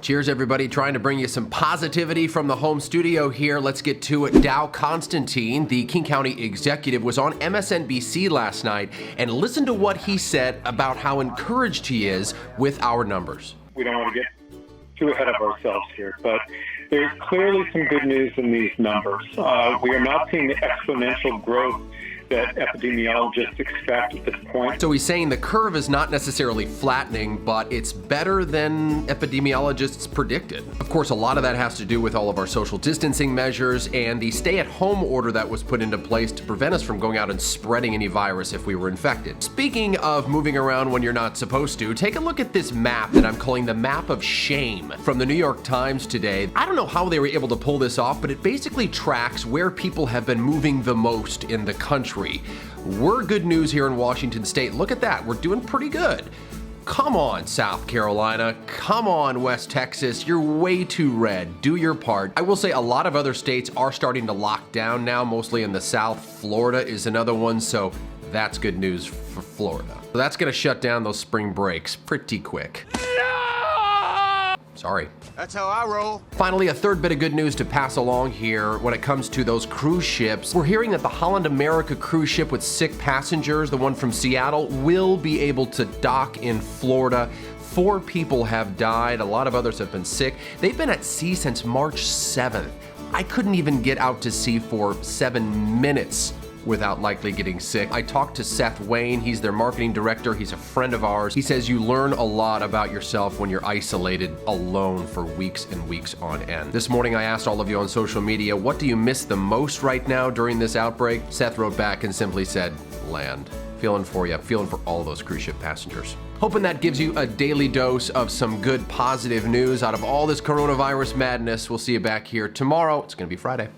Cheers, everybody. Trying to bring you some positivity from the home studio here. Let's get to it. Dow Constantine, the King County executive, was on MSNBC last night, and listen to what he said about how encouraged he is with our numbers. We don't want to get too ahead of ourselves here, but there's clearly some good news in these numbers. We are not seeing the exponential growth that epidemiologists expect at this point. So he's saying the curve is not necessarily flattening, but it's better than epidemiologists predicted. Of course, a lot of that has to do with all of our social distancing measures and the stay-at-home order that was put into place to prevent us from going out and spreading any virus if we were infected. Speaking of moving around when you're not supposed to, take a look at this map that I'm calling the map of shame from the New York Times today. I don't know how they were able to pull this off, but it basically tracks where people have been moving the most in the country. We're good news here in Washington State. Look at that. We're doing pretty good. Come on, South Carolina. Come on, West Texas. You're way too red. Do your part. I will say a lot of other states are starting to lock down now, mostly in the South. Florida is another one, so that's good news for Florida. So that's going to shut down those spring breaks pretty quick. Sorry. That's how I roll. Finally, a third bit of good news to pass along here when it comes to those cruise ships. We're hearing that the Holland America cruise ship with sick passengers, the one from Seattle, will be able to dock in Florida. 4 people have died. A lot of others have been sick. They've been at sea since March 7th. I couldn't even get out to sea for 7 minutes without likely getting sick. I talked to Seth Wayne. He's their marketing director. He's a friend of ours. He says you learn a lot about yourself when you're isolated alone for weeks and weeks on end. This morning, I asked all of you on social media, what do you miss the most right now during this outbreak? Seth wrote back and simply said, land. Feeling for you, feeling for all those cruise ship passengers. Hoping that gives you a daily dose of some good positive news out of all this coronavirus madness. We'll see you back here tomorrow. It's gonna be Friday.